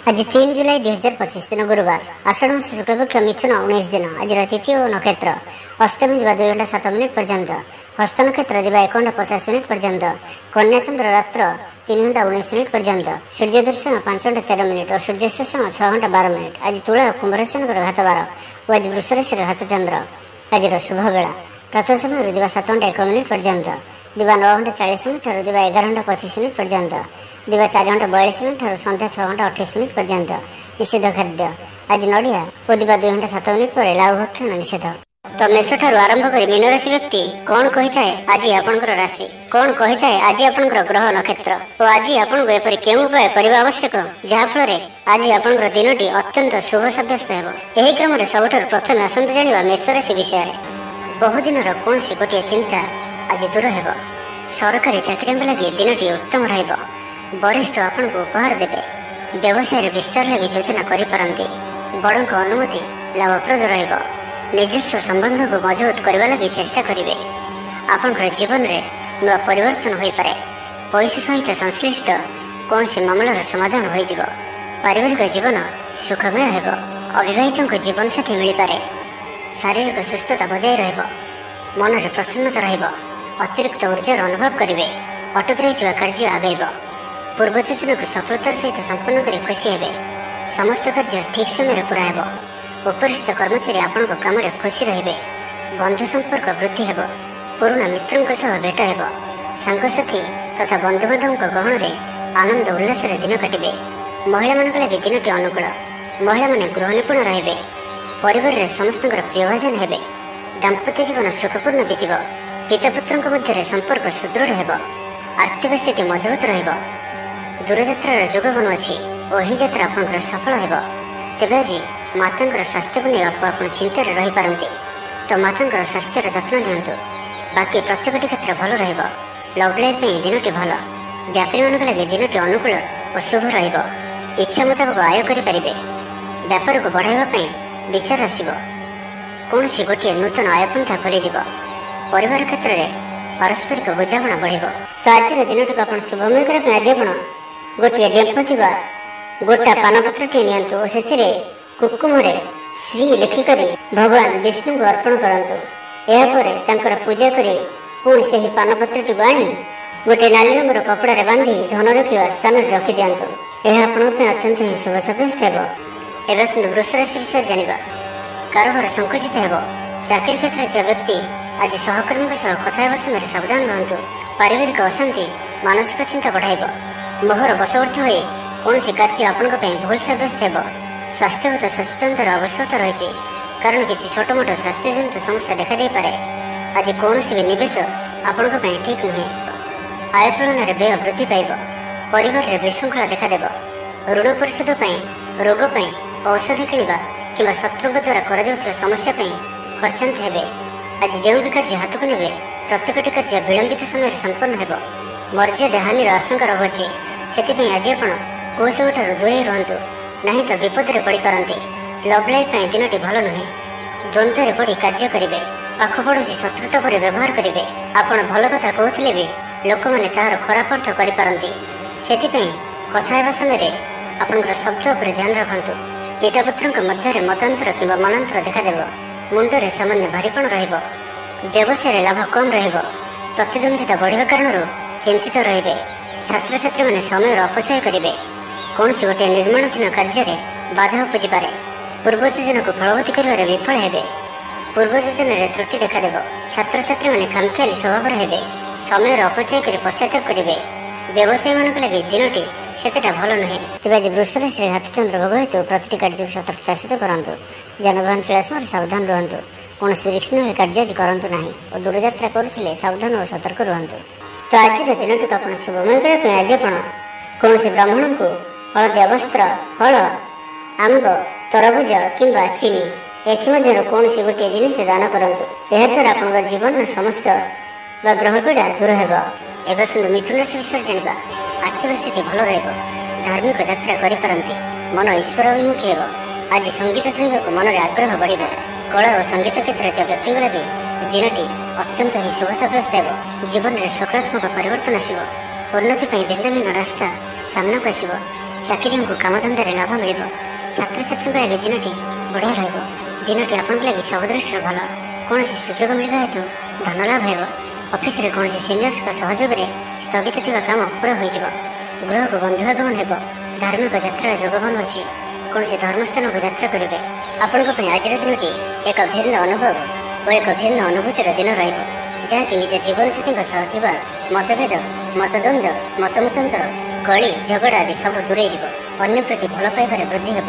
आज 3 जुलाई 2025 दिन गुरुवार आषाढ़ मास शुक्लपक्ष मिथुन 19 दिन आज तिथि और नक्षत्र अष्टमी दिवा 2 घंटा 7 मिनिट पर्यंत हस्त नक्षत्र दिवा 1 घंटा 50 मिनिट पर्यंत कन्या चंद्र रात्र 3 घंटा 19 मिनिट पर्यंत सूर्य दर्शन 5 घंटा 13 मिनिट और सूर्यास्त समय 6 घंटा 12 मिनिट आज तुला कुंभ राशि घात 12 और आज वृष राशि घात चंद्र आज शुभ बेला प्रातः समय दिवा 7 घंटा 1 मिनिट पर्यंत दिवा 9 घंटा 40 मिनिट और दिवा 11 घंटा 25 मिनिट पर्यंत दिवा 4 घंटा 42 मिनिट और सन्ध्या 6 घंटा 28 मिनिट पर्यंत निषेध खाद्य आज नड़िया और दिवा 2 घंटा 7 मिनिट पर लाउ भक्षण निषेध। तो मेष ठार आरंभ कर मीन राशि व्यक्ति कौन कही थाए आज आपनकर राशि कौन कही थाए आज आपनकर ग्रह नक्षत्र और आज आपन को एपरि केउ उपाय करबा आवश्यक जहा फल आज आपनकर दिनटी अत्यंत शुभ साब्यस्त हेबो। एही क्रम रे सबठार प्रथम आसंत जानिबा मेष राशि विषय रे। बहुदिन कौन गोटे चिंता आज दूर हेबो। सरकारी चाकरी लगी दिनटी उत्तम रहिबो। वरिष्ठ आपन को उपहार देवे। व्यवसाय विस्तार लगी योजना करिपारंती। बड़ों को अनुमति लाभप्रद रहिबो। निजस्व संबंध को मजबूत करने लगी चेष्टा करेंगे। आपन जीवन में नुआ परिवर्तन हो पारे। पैसा सहित संश्लिष्ट कौन सी मामलार समाधान हो जिवो। पारिवारिक जीवन सुखमय हेबो। अविवाहितों को जीवन साथी मिल पारे। शारीरिक सुस्थता बजाय रहिबो। मन में प्रसन्नता रहिबो। अतिरिक्त ऊर्जार अनुभव करेंगे। अटक रही कार्य आगेब। पूर्व योजना को सफलतार सहित संपन्न कर खुशी हेबे। समस्त कार्य ठीक समय पूरा हेबो। उपरिस्थ कर्मचारी आपण को काम रे खुशी रहिबे। बंधु संपर्क वृद्धि हेबो। पुराना मित्रों सह भेट हेबो। सांगसाथी तथा बंधु बांधवों गहण रे आनंद उल्लास रे दिन काटिबे। महिला मान लगी दिनटी अनुकूल। महिला माने गृह निपुण रहिबे। परिवार रे समस्तଙ୍କର प्रियभाजन हेबे। दाम्पत्य जीवन सुखपूर्ण बीतिब। पिता पुत्रଙ୍କ ମଧ୍ୟରେ संपर्क सुदृढ़ हेबो। आर्थिक स्थिति मजबूत रहिबो। दूरयात्रार जोग बन अछि और एही यात्रा आपनकर सफल हेबो। तेबे आज मातांकर स्वास्थ्य को नहीं आप चिंतार रही पारती तो मातांकर स्वास्थ्यर जत्न नियंतु। बाकी प्रत्येक क्षेत्र भल रहिबो। लव लाइफ में दिनटी भल। व्यापारी मान लगे दिनटी अनुकूल और शुभ रहिबो। इच्छा मुताबक आय करें। व्यापार को बढ़ाइबा विचार आसिबो। कौन सी गोटे नूतन आयपंथा खोलीजिब। परिवार क्षेत्र में पारस्परिक बुझाणा बढ़िबो। तो आज दिनटी को शुभमय करने आज गोटे डेम्प थिबा गोटा पानपत्रटी नियंतु और से कुकुम श्री लिखिक भगवान विष्णु को अर्पण करंतु। यापर पूजा करी पुणी से पानपत्रटी को आनी गोटे नाली रंगर कपड़ा बांधी धन रखा स्थान रखी दिंतु। यह अत्यंत ही शुभ साब्यस्त हेबो। एवं सुंदर वृष राशि विषय जानिबा। कारोबार संकुचित हेबो। चाकरी क्षेत्र व्यक्ति आज सहकर्मी कथा हेबा समय सावधान रहंतु। पारिवारिक अशांति मानसिक चिंता बढ़ाइब। मोहर बशवर्ती हो कौन कार्य आपण भूल साब्यस्त हेबो। स्वास्थ्यगत सचेतनतार आवश्यकता रही कारण किसी छोट मोट स्वास्थ्य जनित समस्या देखा दे पारे। आज कौन भी निवेश आपण ठीक नुहे। आय तुलन में व्यय वृद्धि पाइब। परिवार में विशृंखला देखादेव। ऋण परिशोध रोग औषधि किणवा कि शत्रु द्वारा कर समस्या खर्चांत हेबे। आज जो भी कार्य हाथ को ने प्रत्येकटी कार्य विलंबित समय संपन्न हेबो। मर्यादा हानि आशंका रहुछि से आज आपण कौशल दूरे रुहतु नहीं तो विपद में पड़ पारती। लव लाइफ दिनटी भल नुहे। द्वंद्व पड़ी कार्य करेंगे। पाख पड़ोसी शत्रुता पर व्यवहार करेंगे। आपण भल कथा कहते भी लोक मैंने तार खराब अर्थ करपारती। से कथा हेबा समय आपनकर शब्द पर ध्यान रखंतु। पिता पुत्रଙ୍କ मध्य मतांतर कि मनांतर देखादेव। मुंडरे सामान्य भारीपण रहिबो। व्यवसाय लाभ कम रहिबो। प्रतिद्वंदिता बढ़िया कारण चिंतित रहिबे। छात्र छात्री मैंने समय अपचय करेंगे। कौन सी गोटे निर्माणाधीन कार्य बाधा उपजी पारे। पूर्व योजना को फलवती कर विफल हेबे। पूर्व योजन त्रुटि देखादेव। छात्र छात्री मैंने खामखियाली स्वभाव हेबे। समय अपचय कर पश्चाताप करेंगे। व्यवसायी मान लगे दिनटी सेतेटा भल नुहे। तेज आज वृष राशि हाथ चंद्र भोग हेतु प्रति कार्य को सतर्कता सहित करंतु। जानवाहन चला समय सावधान रुहतु। कौन विलक्षण कार्य करंतु नहीं और दूरयात्रा करुले सावधान और सतर्क रुहतु। तो आज दिनटी को आप शुभमय करने आज कौन ब्राह्मण को हलदिया वस्त्र फल आंब तरबुज किंबा चीनी एथमध्य कौन गोटे जिनिस दान करंतु। यह द्वारा आपन जीवन में समस्त ग्रह पीड़ा दूर हेब। एवं सुंदर मिथुन राशि विषय जानिबा। आर्थिक स्थिति भल रहिबो। धार्मिक यात्रा करिपारंती। मन ईश्वर अभिमुखी हेब। आज संगीत शुणवाक मन में आग्रह बढ़िबो। कला और संगीत क्षेत्र व्यक्ति लगी दिनटी अत्यंत ही शुभ साब्यस्त हेब। जीवन में सकारात्मक परिवर्तन आसिबो। उन्नति भिन्न भिन्न रास्ता सामना को आसिबो। ଚାକିରିଙ୍କୁ କାମଧନ୍ଦାରେ ଲାଭ ମିଳିବ। ଛାତ୍ରଛାତ୍ରୀଙ୍କ ଲାଗି ଦିନଟି ବଢ଼ିଆ ରହିବ। ଦିନଟି ଆପଣଙ୍କ ଲାଗି ସବୁ ଦୃଷ୍ଟିରୁ ଭଲ। କୌଣସି ସୁଯୋଗ ମିଳିବା ହେତୁ ଧନ ଲାଭ ହେବ। ଅଫିସରେ କୌଣସି ସିନିୟର୍ସଙ୍କ ସହଯୋଗରେ ସ୍ଥଗିତ ଥିବା କାମ ପୁରା ହୋଇଯିବ। ଗୃହକୁ ବନ୍ଧୁଆଗମନ ହେବ। ଧାର୍ମିକ ଯାତ୍ରାର ଯୋଗମାନ ଅଛି। କୌଣସି ଧର୍ମସ୍ଥାନକୁ ଯାତ୍ରା କରିବେ। ଆପଣଙ୍କ ପାଇଁ ଆଜିର ଦିନଟି ଏକ ଭିନ୍ନ ଅନୁଭବ ଓ ଏକ ଭିନ୍ନ ଅନୁଭୂତିର ଦିନ ରହିବ, ଯାହାକି ନିଜ ଜୀବନସାଥୀଙ୍କ ସହ ଥିବା ମତଭେଦ, ମତଦ୍ୱନ୍ଦ୍ୱ, ମତମତାନ୍ତର, କଳି ଝଗଡ଼ା ଆଦି ସବୁ ଦୂରେଇ ଯିବ। ଅନ୍ୟ ପ୍ରତି ଭଲ ପାଇବାରେ ବୃଦ୍ଧି ହେବ।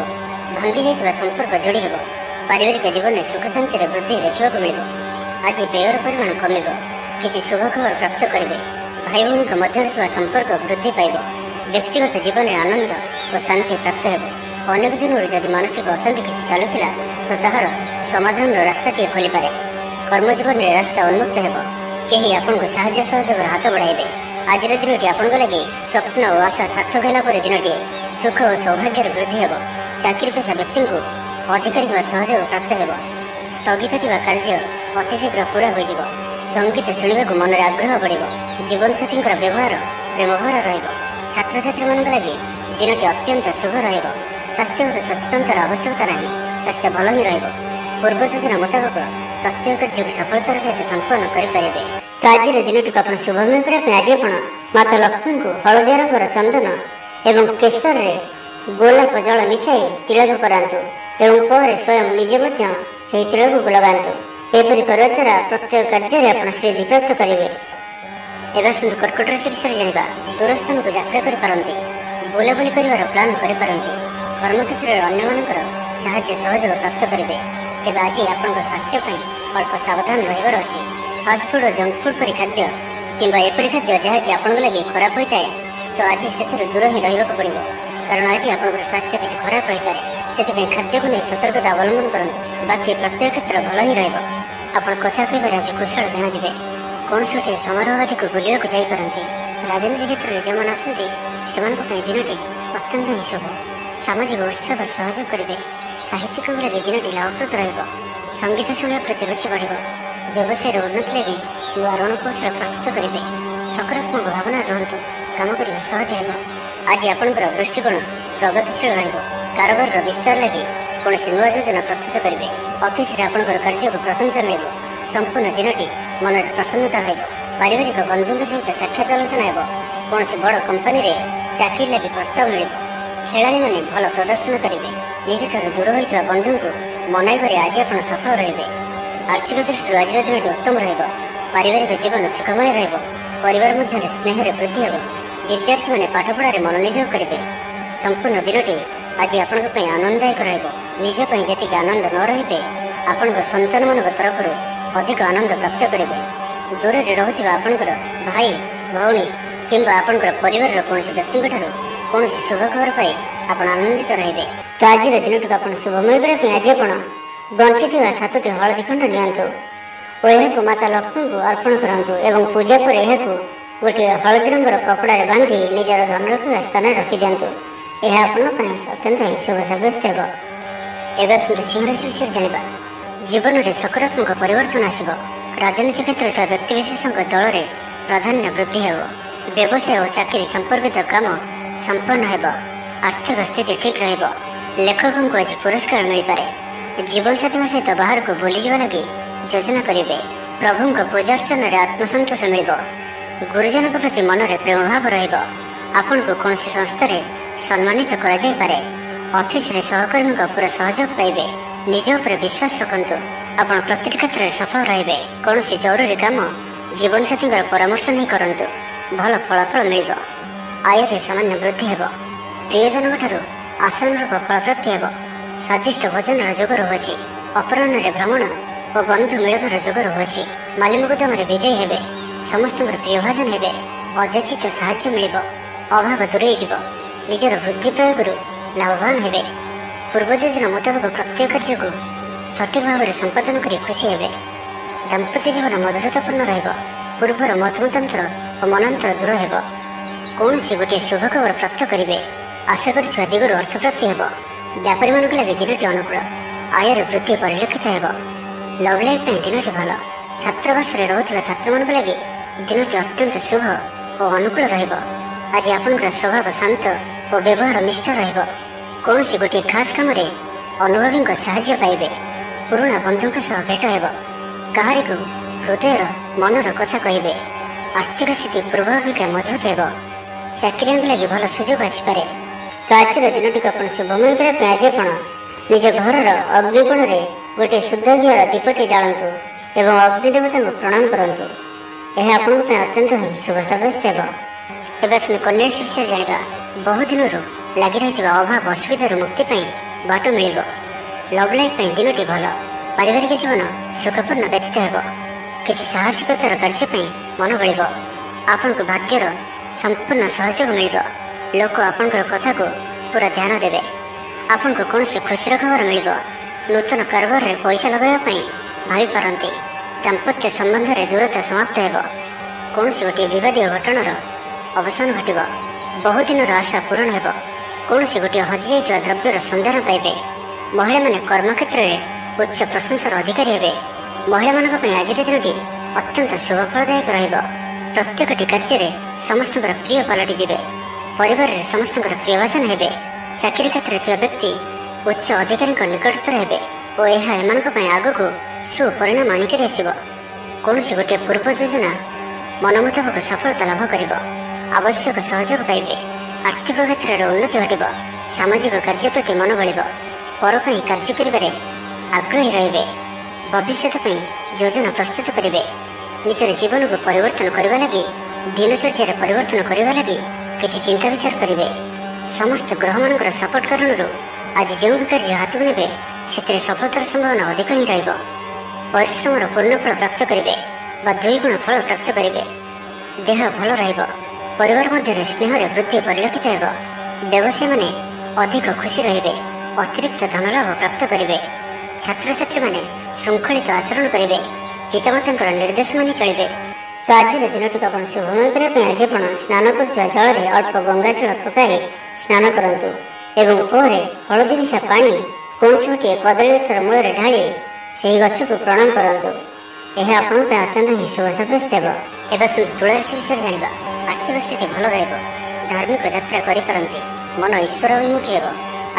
ଭାଙ୍ଗି ଯାଇଥିବା ସମ୍ପର୍କ ଯୋଡ଼ି ହେବ। ପାରିବାରିକ ଜୀବନରେ ସୁଖ ଶାନ୍ତିରେ ବୃଦ୍ଧି ଦେଖିବାକୁ ମିଳିବ। ଆଜି ବ୍ୟୟର ପରିମାଣ କମିବ। କିଛି ଶୁଭ ଖବର ପ୍ରାପ୍ତ କରିବେ। ଭାଇ ଭଉଣୀଙ୍କ ମଧ୍ୟରେ ଥିବା ସମ୍ପର୍କ ବୃଦ୍ଧି ପାଇବ। ବ୍ୟକ୍ତିଗତ ଜୀବନରେ ଆନନ୍ଦ ଓ ଶାନ୍ତି ପ୍ରାପ୍ତ ହେବ। ଅନେକ ଦିନରୁ ଯଦି ମାନସିକ ଅଶାନ୍ତି କିଛି ଚାଲୁଥିଲା ତ ତାହାର ସମାଧାନର ରାସ୍ତାଟିଏ ଖୋଲିପାରେ। କର୍ମଜୀବନରେ ରାସ୍ତା ଉନ୍ମୁକ୍ତ ହେବ। କେହି ଆପଣଙ୍କୁ ସାହାଯ୍ୟ ସହଯୋଗର ହାତ ବଢ଼ାଇବେ। ଆଜିର ଦିନଟି ଆପଣଙ୍କ ଲାଗି ସ୍ୱପ୍ନ ଓ ଆଶା ସାର୍ଥକ ହେଲା ପରେ ଦିନଟିଏ। ସୁଖ ଓ ସୌଭାଗ୍ୟର ବୃଦ୍ଧି ହେବ। ଚାକିରି ପେଶା ବ୍ୟକ୍ତିଙ୍କୁ ଅଧିକାରୀଙ୍କ ସହଯୋଗ ପ୍ରାପ୍ତ ହେବ। ସ୍ଥଗିତ ଥିବା କାର୍ଯ୍ୟ ଅତିଶୀଘ୍ର ପୁରା ହୋଇଯିବ। ସଙ୍ଗୀତ ଶୁଣିବାକୁ ମନରେ ଆଗ୍ରହ ବଢ଼ିବ। ଜୀବନସାଥୀଙ୍କର ବ୍ୟବହାର ପ୍ରେମଭରା ରହିବ। ଛାତ୍ରଛାତ୍ରୀମାନଙ୍କ ଲାଗି ଦିନଟି ଅତ୍ୟନ୍ତ ଶୁଭ ରହିବ। ସ୍ୱାସ୍ଥ୍ୟଗତ ସଚେତନତାର ଆବଶ୍ୟକତା ନାହିଁ। ସ୍ୱାସ୍ଥ୍ୟ ଭଲ ହିଁ ରହିବ। ପୂର୍ବ ଯୋଜନା ମୁତାବକ ପ୍ରତ୍ୟେକ କାର୍ଯ୍ୟକୁ ସଫଳତାର ସହିତ ସମ୍ପନ୍ନ କରିପାରିବେ। ତ ଆଜିର ଦିନଟିକୁ ଆପଣ ଶୁଭମୟ କରିବା ପାଇଁ ଆଜି ଆପଣ ମାତା ଲକ୍ଷ୍ମୀଙ୍କୁ ହଳଦିଆ ରଙ୍ଗର ଚନ୍ଦନ ଏବଂ କେଶରରେ ଗୋଲାପ ଜଳ ମିଶାଇ ତିଳକ କରାନ୍ତୁ ଏବଂ ପରେ ସ୍ୱୟଂ ନିଜେ ମଧ୍ୟ ସେହି ତିଳକକୁ ଲଗାନ୍ତୁ। ଏପରି କରିବା ଦ୍ୱାରା ପ୍ରତ୍ୟେକ କାର୍ଯ୍ୟରେ ଆପଣ ସିଦ୍ଧି ପ୍ରାପ୍ତ କରିବେ। ଏବେ ଆସନ୍ତୁ କର୍କଟ ରାଶି ବିଷୟରେ ଜାଣିବା। ଦୂରସ୍ଥାନକୁ ଯାତ୍ରା କରିପାରନ୍ତି। ବୁଲାବୁଲି କରିବାର ପ୍ଲାନ୍ କରିପାରନ୍ତି। କର୍ମକ୍ଷେତ୍ରରେ ଅନ୍ୟମାନଙ୍କର ସାହାଯ୍ୟ ସହଯୋଗ ପ୍ରାପ୍ତ କରିବେ। ତେବେ ଆଜି ଆପଣଙ୍କ ସ୍ୱାସ୍ଥ୍ୟ ପାଇଁ ଅଳ୍ପ ସାବଧାନ ରହିବାର ଅଛି। ଫାଷ୍ଟଫୁଡ୍ ଓ ଜଙ୍କଫୁଡ୍ ପରି ଖାଦ୍ୟ କିମ୍ବା ଏପରି ଖାଦ୍ୟ ଯାହାକି ଆପଣଙ୍କ ଲାଗି ଖରାପ ହୋଇଥାଏ ତ ଆଜି ସେଥିରୁ ଦୂର ହିଁ ରହିବାକୁ ପଡ଼ିବ। କାରଣ ଆଜି ଆପଣଙ୍କର ସ୍ୱାସ୍ଥ୍ୟ କିଛି ଖରାପ ରହିପାରେ। ସେଥିପାଇଁ ଖାଦ୍ୟକୁ ନେଇ ସତର୍କତା ଅବଲମ୍ବନ କରନ୍ତୁ। ବାକି ପ୍ରତ୍ୟେକ କ୍ଷେତ୍ର ଭଲ ହିଁ ରହିବ। ଆପଣ କଥା କହିବାରେ ଆଜି କୁଶଳ ଜଣାଯିବେ। କୌଣସି ଗୋଟିଏ ସମାରୋହ ଆଦିକୁ ବୁଲିବାକୁ ଯାଇପାରନ୍ତି। ରାଜନୀତି କ୍ଷେତ୍ରରେ ଯେଉଁମାନେ ଅଛନ୍ତି ସେମାନଙ୍କ ପାଇଁ ଦିନଟି ଅତ୍ୟନ୍ତ ହିଁ ଶୁଭ। ସାମାଜିକ ଉତ୍ସବରେ ସହଯୋଗ କରିବେ। ସାହିତ୍ୟିକଙ୍କ ଲାଗି ଦିନଟି ଲାଭପ୍ରଦ ରହିବ। ସଙ୍ଗୀତ ଶୁଣିବା ପ୍ରତି ରୁଚି ବଢ଼ିବ। ବ୍ୟବସାୟର ଉନ୍ନତି ଲାଗି ନୂଆ ରଣକୌଶଳ ପ୍ରସ୍ତୁତ କରିବେ। ସକାରାତ୍ମକ ଭାବନା ରୁହନ୍ତୁ। କାମ କରିବା ସହଜ ହେବ। ଆଜି ଆପଣଙ୍କର ଦୃଷ୍ଟିକୋଣ ପ୍ରଗତିଶୀଳ ରହିବ। କାରବାରର ବିସ୍ତାର ଲାଗି କୌଣସି ନୂଆ ଯୋଜନା ପ୍ରସ୍ତୁତ କରିବେ। ଅଫିସରେ ଆପଣଙ୍କର କାର୍ଯ୍ୟକୁ ପ୍ରଶଂସା ମିଳିବ। ସମ୍ପୂର୍ଣ୍ଣ ଦିନଟି ମନରେ ପ୍ରସନ୍ନତା ରହିବ। ପାରିବାରିକ ବନ୍ଧୁଙ୍କ ସହିତ ସାକ୍ଷାତ ଆଲୋଚନା ହେବ। କୌଣସି ବଡ଼ କମ୍ପାନୀରେ ଚାକିରି ଲାଗି ପ୍ରସ୍ତାବ ମିଳିବ। ଖେଳାଳିମାନେ ଭଲ ପ୍ରଦର୍ଶନ କରିବେ। ନିଜଠାରୁ ଦୂର ହୋଇଥିବା ବନ୍ଧୁଙ୍କୁ ମନାଇବାରେ ଆଜି ଆପଣ ସଫଳ ରହିବେ। ଆର୍ଥିକ ଦୃଷ୍ଟିରୁ ଆଜିର ଦିନଟି ଉତ୍ତମ ରହିବ। ପାରିବାରିକ ଜୀବନ ସୁଖମୟ ରହିବ। ପରିବାର ମଧ୍ୟରେ ସ୍ନେହରେ ବୃଦ୍ଧି ହେବ। ବିଦ୍ୟାର୍ଥୀମାନେ ପାଠପଢ଼ାରେ ମନୋନିଯୋଗ କରିବେ। ସମ୍ପୂର୍ଣ୍ଣ ଦିନଟି ଆଜି ଆପଣଙ୍କ ପାଇଁ ଆନନ୍ଦଦାୟକ ରହିବ। ନିଜ ପାଇଁ ଯେତିକି ଆନନ୍ଦ ନ ରହିବେ ଆପଣଙ୍କ ସନ୍ତାନମାନଙ୍କ ତରଫରୁ ଅଧିକ ଆନନ୍ଦ ପ୍ରାପ୍ତ କରିବେ। ଦୂରରେ ରହୁଥିବା ଆପଣଙ୍କର ଭାଇ ଭଉଣୀ କିମ୍ବା ଆପଣଙ୍କର ପରିବାରର କୌଣସି ବ୍ୟକ୍ତିଙ୍କଠାରୁ କୌଣସି ଶୁଭ ଖବର ପାଇ ଆପଣ ଆନନ୍ଦିତ ରହିବେ। ତ ଆଜିର ଦିନଟିକୁ ଆପଣ ଶୁଭମୟ କରିବା ପାଇଁ ଆଜି ଆପଣ ଗଣ୍ଠି ଥିବା 7ଟି ହଳଦୀ ଖଣ୍ଡ ନିଅନ୍ତୁ ଓ ଏହାକୁ ମାତା ଲକ୍ଷ୍ମୀଙ୍କୁ ଅର୍ପଣ କରନ୍ତୁ ଏବଂ ପୂଜା ପରେ ଏହାକୁ ଗୋଟିଏ ହଳଦୀ ରଙ୍ଗର କପଡ଼ାରେ ବାନ୍ଧି ନିଜର ଧନ ରଖିବା ସ୍ଥାନରେ ରଖିଦିଅନ୍ତୁ। ଏହା ଆପଣଙ୍କ ପାଇଁ ଅତ୍ୟନ୍ତ ହିଁ ଶୁଭ ସାବ୍ୟସ୍ତ ହେବ। ଏବେ ଆସନ୍ତୁ ସିଂହ ରାଶି ବିଷୟରେ ଜାଣିବା। ଜୀବନରେ ସକାରାତ୍ମକ ପରିବର୍ତ୍ତନ ଆସିବ। ରାଜନୀତି କ୍ଷେତ୍ରରେ ଥିବା ବ୍ୟକ୍ତିବିଶେଷଙ୍କ ଦଳରେ ପ୍ରାଧାନ୍ୟ ବୃଦ୍ଧି ହେବ। ବ୍ୟବସାୟ ଓ ଚାକିରି ସମ୍ପର୍କିତ କାମ ସମ୍ପନ୍ନ ହେବ। ଆର୍ଥିକ ସ୍ଥିତି ଠିକ୍ ରହିବ। ଲେଖକଙ୍କୁ ଆଜି ପୁରସ୍କାର ମିଳିପାରେ। ଜୀବନସାଥୀଙ୍କ ସହିତ ବାହାରକୁ ବୁଲିଯିବା ଲାଗି ଯୋଜନା କରିବେ। ପ୍ରଭୁଙ୍କ ପୂଜାର୍ଚ୍ଚନାରେ ଆତ୍ମସନ୍ତୋଷ ମିଳିବ। ଗୁରୁଜନଙ୍କ ପ୍ରତି ମନରେ ପ୍ରେମଭାବ ରହିବ। ଆପଣଙ୍କୁ କୌଣସି ସଂସ୍ଥାରେ ସମ୍ମାନିତ କରାଯାଇପାରେ। ଅଫିସରେ ସହକର୍ମୀଙ୍କ ପୁରା ସହଯୋଗ ପାଇବେ। ନିଜ ଉପରେ ବିଶ୍ୱାସ ରଖନ୍ତୁ। ଆପଣ ପ୍ରତିଟି କ୍ଷେତ୍ରରେ ସଫଳ ରହିବେ। କୌଣସି ଜରୁରୀ କାମ ଜୀବନସାଥୀଙ୍କର ପରାମର୍ଶ ନେଇ କରନ୍ତୁ। ଭଲ ଫଳାଫଳ ମିଳିବ। ଆୟରେ ସାମାନ୍ୟ ବୃଦ୍ଧି ହେବ। ପ୍ରିୟଜନଙ୍କଠାରୁ ଆଶାନୁରୂପ ଫଳପ୍ରାପ୍ତି ହେବ। ସ୍ୱାଦିଷ୍ଟ ଭୋଜନର ଯୋଗ ରହୁଅଛି। ଅପରାହ୍ନରେ ଭ୍ରମଣ ଓ ବନ୍ଧୁ ମିଳନର ଯୋଗ ରହୁଅଛି। ମାଲିମୁକଦ୍ଦମାରେ ବିଜୟୀ ହେବେ। ସମସ୍ତଙ୍କର ପ୍ରିୟଭାଜନ ହେବେ। ଅଯାଚିତ ସାହାଯ୍ୟ ମିଳିବ। ଅଭାବ ଦୂରେଇ ଯିବ। ନିଜର ବୁଦ୍ଧି ପ୍ରୟୋଗରୁ ଲାଭବାନ ହେବେ। ପୂର୍ବ ଯୋଜନା ମୁତାବକ ପ୍ରତ୍ୟେକ କାର୍ଯ୍ୟକୁ ସଠିକ୍ ଭାବରେ ସମ୍ପାଦନ କରି ଖୁସି ହେବେ। ଦାମ୍ପତ୍ୟ ଜୀବନ ମଧୁରତାପୂର୍ଣ୍ଣ ରହିବ। ପୂର୍ବର ମତମତାନ୍ତର ଓ ମନାନ୍ତର ଦୂର ହେବ। କୌଣସି ଗୋଟିଏ ଶୁଭ ଖବର ପ୍ରାପ୍ତ କରିବେ। ଆଶା କରିଥିବା ଦିଗରୁ ଅର୍ଥପ୍ରାପ୍ତି ହେବ। ବ୍ୟାପାରୀମାନଙ୍କ ଲାଗି ଦିନଟି ଅନୁକୂଳ। ଆୟର ବୃଦ୍ଧି ପରିଲକ୍ଷିତ ହେବ। ଲଭ୍ ଲାଇଫ୍ ପାଇଁ ଦିନଟି ଭଲ। ଛାତ୍ରାବାସରେ ରହୁଥିବା ଛାତ୍ରମାନଙ୍କ ଲାଗି ଦିନଟି ଅତ୍ୟନ୍ତ ଶୁଭ ଓ ଅନୁକୂଳ ରହିବ। ଆଜି ଆପଣଙ୍କର ସ୍ୱଭାବ ଶାନ୍ତ ଓ ଓ ବ୍ୟବହାର ନିଷ୍ଠ ରହିବ। କୌଣସି ଗୋଟିଏ ଖାସ୍ କାମରେ ଅନୁଭବୀଙ୍କ ସାହାଯ୍ୟ ପାଇବେ। ପୁରୁଣା ବନ୍ଧୁଙ୍କ ସହ ଭେଟ ହେବ। କାହାରିକୁ ହୃଦୟର ମନର କଥା କହିବେ। ଆର୍ଥିକ ସ୍ଥିତି ପୂର୍ବ ଅପେକ୍ଷା ମଜବୁତ ହେବ। ଚାକିରିଆଙ୍କ ଲାଗି ଭଲ ସୁଯୋଗ ଆସିପାରେ। ତ ଆଜିର ଦିନଟିକୁ ଆପଣ ଶୁଭମୟ କରିବା ପାଇଁ ଆଜି ଆପଣ ନିଜ ଘରର ଅଗ୍ନିକୋଣରେ ଗୋଟିଏ ଶୁଦ୍ଧ ଘିଅର ଦୀପଟି ଜାଳନ୍ତୁ ଏବଂ ଅଗ୍ନି ଦେବତାଙ୍କୁ ପ୍ରଣାମ କରନ୍ତୁ। ଏହା ଆପଣଙ୍କ ପାଇଁ ଅତ୍ୟନ୍ତ ଶୁଭ ସାବ୍ୟସ୍ତ ହେବ। ଏବେ ଆସନ୍ତୁ କନ୍ୟା ରାଶି ବିଷୟରେ ଜାଣିବା। ବହୁ ଦିନରୁ ଲାଗି ରହିଥିବା ଅଭାବ ଅସୁବିଧାରୁ ମୁକ୍ତି ପାଇଁ ବାଟ ମିଳିବ। ଲଭ୍ ଲାଇଫ୍ ପାଇଁ ଦିନଟି ଭଲ। ପାରିବାରିକ ଜୀବନ ସୁଖପୂର୍ଣ୍ଣ ବ୍ୟତୀତ ହେବ। କିଛି ସାହସିକତାର କାର୍ଯ୍ୟ ପାଇଁ ମନ ବଳିବ। ଆପଣଙ୍କୁ ଭାଗ୍ୟର ସମ୍ପୂର୍ଣ୍ଣ ସହଯୋଗ ମିଳିବ। ଲୋକ ଆପଣଙ୍କର କଥାକୁ ପୁରା ଧ୍ୟାନ ଦେବେ। ଆପଣଙ୍କୁ କୌଣସି ଖୁସିର ଖବର ମିଳିବ। ନୂତନ କାରବାରରେ ପଇସା ଲଗାଇବା ପାଇଁ ଭାବିପାରନ୍ତି। ଦାମ୍ପତ୍ୟ ସମ୍ବନ୍ଧରେ ଦୂରତା ସମାପ୍ତ ହେବ। କୌଣସି ଗୋଟିଏ ବିବାଦୀୟ ଘଟଣାର ଅବସାନ ଘଟିବ। ବହୁଦିନର ଆଶା ପୂରଣ ହେବ। କୌଣସି ଗୋଟିଏ ହଜିଯାଇଥିବା ଦ୍ରବ୍ୟର ସନ୍ଧାନ ପାଇବେ। ମହିଳାମାନେ କର୍ମକ୍ଷେତ୍ରରେ ଉଚ୍ଚ ପ୍ରଶଂସାର ଅଧିକାରୀ ହେବେ। ମହିଳାମାନଙ୍କ ପାଇଁ ଆଜିର ଦିନଟି ଅତ୍ୟନ୍ତ ଶୁଭଫଳଦାୟକ ରହିବ। ପ୍ରତ୍ୟେକଟି କାର୍ଯ୍ୟରେ ସମସ୍ତଙ୍କର ପ୍ରିୟ ପାଲଟିଯିବେ। ପରିବାରରେ ସମସ୍ତଙ୍କର ପ୍ରିୟଭାଜନ ହେବେ। ଚାକିରି କ୍ଷେତ୍ରରେ ଥିବା ବ୍ୟକ୍ତି ଉଚ୍ଚ ଅଧିକାରୀଙ୍କ ନିକଟତର ହେବେ ଓ ଏହା ଏମାନଙ୍କ ପାଇଁ ଆଗକୁ ସୁପରିଣାମ ଆଣିକରି ଆସିବ। କୌଣସି ଗୋଟିଏ ପୂର୍ବ ଯୋଜନା ମନ ମୁତାବକ ସଫଳତା ଲାଭ କରିବ। ଆବଶ୍ୟକ ସହଯୋଗ ପାଇବେ। ଆର୍ଥିକ କ୍ଷେତ୍ରରେ ଉନ୍ନତି ଘଟିବ। ସାମାଜିକ କାର୍ଯ୍ୟ ପ୍ରତି ମନ ବଳିବ। ପର ପାଇଁ କାର୍ଯ୍ୟ କରିବାରେ ଆଗ୍ରହୀ ରହିବେ। ଭବିଷ୍ୟତ ପାଇଁ ଯୋଜନା ପ୍ରସ୍ତୁତ କରିବେ। ନିଜର ଜୀବନକୁ ପରିବର୍ତ୍ତନ କରିବା ଲାଗି ଦିନଚର୍ଯ୍ୟାରେ ପରିବର୍ତ୍ତନ କରିବା ଲାଗି କିଛି ଚିନ୍ତା ବିଚାର କରିବେ। ସମସ୍ତ ଗ୍ରହମାନଙ୍କର ସପୋର୍ଟ କାରଣରୁ ଆଜି ଯେଉଁ ବି କାର୍ଯ୍ୟ ହାତକୁ ନେବେ ସେଥିରେ ସଫଳତାର ସମ୍ଭାବନା ଅଧିକ ହିଁ ରହିବ। ପରିଶ୍ରମର ପୂର୍ଣ୍ଣ ଫଳ ପ୍ରାପ୍ତ କରିବେ ବା ଦ୍ୱିଗୁଣ ଫଳ ପ୍ରାପ୍ତ କରିବେ। ଦେହ ଭଲ ରହିବ। ପରିବାର ମଧ୍ୟରେ ସ୍ନେହରେ ବୃଦ୍ଧି ପରିଲକ୍ଷିତ ହେବ। ବ୍ୟବସାୟୀମାନେ ଅଧିକ ଖୁସି ରହିବେ। ଅତିରିକ୍ତ ଧନଲାଭ ପ୍ରାପ୍ତ କରିବେ। ଛାତ୍ରଛାତ୍ରୀମାନେ ଶୃଙ୍ଖଳିତ ଆଚରଣ କରିବେ। ପିତାମାତାଙ୍କର ନିର୍ଦ୍ଦେଶ ମାନି ଚଳିବେ। ତ ଆଜିର ଦିନଟିକୁ ଆପଣ ଶୁଭମୟ କରିବା ପାଇଁ ଆଜି ଆପଣ ସ୍ନାନ କରୁଥିବା ଜଳରେ ଅଳ୍ପ ଗଙ୍ଗା ଜଳ ପକାଇ ସ୍ନାନ କରନ୍ତୁ ଏବଂ ପରେ ହଳଦୀ ମିଶା ପାଣି କୌଣସି ଗୋଟିଏ କଦଳୀ ଗଛର ମୂଳରେ ଢାଳି ସେହି ଗଛକୁ ପ୍ରଣାମ କରନ୍ତୁ। ଏହା ଆପଣଙ୍କ ପାଇଁ ଅତ୍ୟନ୍ତ ହିଁ ଶୁଭ ସାବ୍ୟସ୍ତ ହେବ। ଏବେ ତୁଳା ରାଶି ବିଷୟରେ ଜାଣିବା। ଆର୍ଥିକ ସ୍ଥିତି ଭଲ ରହିବ। ଧାର୍ମିକ ଯାତ୍ରା କରିପାରନ୍ତି। ମନ ଈଶ୍ୱର ଅଭିମୁଖୀ ହେବ।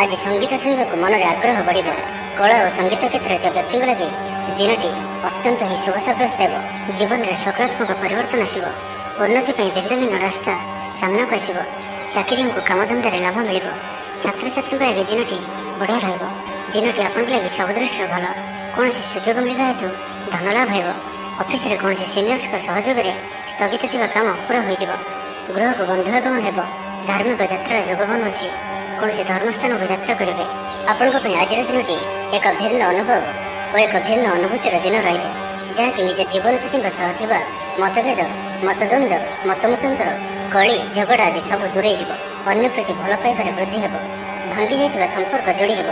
ଆଜି ସଙ୍ଗୀତ ଶୁଣିବାକୁ ମନରେ ଆଗ୍ରହ ବଢ଼ିବ। କଳା ଓ ସଙ୍ଗୀତ କ୍ଷେତ୍ରରେ ଥିବା ବ୍ୟକ୍ତିଙ୍କ ଲାଗି ଦିନଟି ଅତ୍ୟନ୍ତ ହିଁ ଶୁଭ ସାବ୍ୟସ୍ତ ହେବ। ଜୀବନରେ ସକାରାତ୍ମକ ପରିବର୍ତ୍ତନ ଆସିବ। ଉନ୍ନତି ପାଇଁ ଭିନ୍ନ ଭିନ୍ନ ରାସ୍ତା ସାମ୍ନାକୁ ଆସିବ। ଚାକିରିଙ୍କୁ କାମଧନ୍ଦାରେ ଲାଭ ମିଳିବ। ଛାତ୍ରଛାତ୍ରୀଙ୍କ ଲାଗି ଦିନଟି ବଢ଼ିଆ ରହିବ। ଦିନଟି ଆପଣଙ୍କ ଲାଗି ସବୁ ଦୃଷ୍ଟିରୁ ଭଲ। କୌଣସି ସୁଯୋଗ ମିଳିବା ହେତୁ ଧନ ଲାଭ ହେବ। ଅଫିସରେ କୌଣସି ସିନିୟର୍ସଙ୍କ ସହଯୋଗରେ ସ୍ଥଗିତ ଥିବା କାମ ପୁରା ହୋଇଯିବ। ଗୃହକୁ ବନ୍ଧୁ ଆଗମନ ହେବ। ଧାର୍ମିକ ଯାତ୍ରାର ଯୋଗବନ ଅଛି। କୌଣସି ଧର୍ମସ୍ଥାନକୁ ଯାତ୍ରା କରିବେ। ଆପଣଙ୍କ ପାଇଁ ଆଜିର ଦିନଟି ଏକ ଭିନ୍ନ ଅନୁଭବ ଓ ଏକ ଭିନ୍ନ ଅନୁଭୂତିର ଦିନ ରହିବ, ଯାହାକି ନିଜ ଜୀବନସାଥୀଙ୍କ ସହ ଥିବା ମତଭେଦ, ମତଦ୍ୱନ୍ଦ୍ୱ, ମତମତାନ୍ତର, କଳି ଝଗଡ଼ା ଆଦି ସବୁ ଦୂରେଇ ଯିବ। ଅନ୍ୟ ପ୍ରତି ଭଲ ପାଇବାରେ ବୃଦ୍ଧି ହେବ। ଭାଙ୍ଗି ଯାଇଥିବା ସମ୍ପର୍କ ଯୋଡ଼ି ହେବ।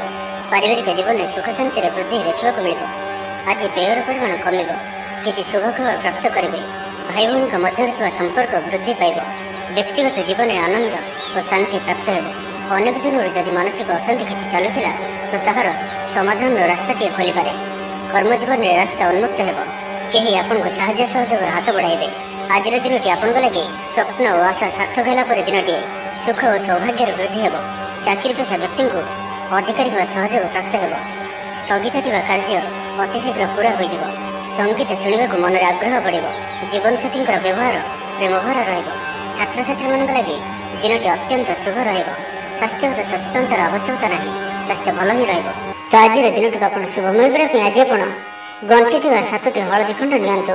ପାରିବାରିକ ଜୀବନରେ ସୁଖ ଶାନ୍ତିରେ ବୃଦ୍ଧି ଦେଖିବାକୁ ମିଳିବ। ଆଜି ବ୍ୟୟର ପରିମାଣ କମିବ। କିଛି ଶୁଭ ଖବର ପ୍ରାପ୍ତ କରିବେ। ଭାଇ ଭଉଣୀଙ୍କ ମଧ୍ୟରେ ଥିବା ସମ୍ପର୍କ ବୃଦ୍ଧି ପାଇବ। ବ୍ୟକ୍ତିଗତ ଜୀବନରେ ଆନନ୍ଦ ଓ ଶାନ୍ତି ପ୍ରାପ୍ତ ହେବ। ଅନେକ ଦିନରୁ ଯଦି ମାନସିକ ଅଶାନ୍ତି କିଛି ଚାଲୁଥିଲା ତ ତାହାର ସମାଧାନର ରାସ୍ତାଟିଏ ଖୋଲିପାରେ। କର୍ମଜୀବନରେ ରାସ୍ତା ଉନ୍ମୁକ୍ତ ହେବ। କେହି ଆପଣଙ୍କୁ ସାହାଯ୍ୟ ସହଯୋଗର ହାତ ବଢ଼ାଇବେ। ଆଜିର ଦିନଟି ଆପଣଙ୍କ ଲାଗି ସ୍ୱପ୍ନ ଓ ଆଶା ସାର୍ଥକ ହେଲା ପରେ ଦିନଟିଏ ସୁଖ ଓ ସୌଭାଗ୍ୟର ବୃଦ୍ଧି ହେବ। ଚାକିରି ପେଶା ବ୍ୟକ୍ତିଙ୍କୁ ଅଧିକାରୀଙ୍କ ସହଯୋଗ ପ୍ରାପ୍ତ ହେବ। ସ୍ଥଗିତ ଥିବା କାର୍ଯ୍ୟ ଅତି ଶୀଘ୍ର ପୁରା ହୋଇଯିବ। ସଙ୍ଗୀତ ଶୁଣିବାକୁ ମନରେ ଆଗ୍ରହ ବଢ଼ିବ। ଜୀବନସାଥୀଙ୍କର ବ୍ୟବହାର ପ୍ରେମଭରା ରହିବ। ଛାତ୍ରଛାତ୍ରୀମାନଙ୍କ ଲାଗି ଦିନଟି ଅତ୍ୟନ୍ତ ଶୁଭ ରହିବ। ସ୍ୱାସ୍ଥ୍ୟଗତ ସଚେତନତାର ଆବଶ୍ୟକତା ନାହିଁ। ସ୍ୱାସ୍ଥ୍ୟ ଭଲ ହିଁ ରହିବ। ତ ଆଜିର ଦିନଟିକୁ ଆପଣ ଶୁଭମୟ କରିବା ପାଇଁ ଆଜି ଆପଣ ଗଣ୍ଠି ଥିବା 7ଟି ହଳଦୀ ଖଣ୍ଡ ନିଅନ୍ତୁ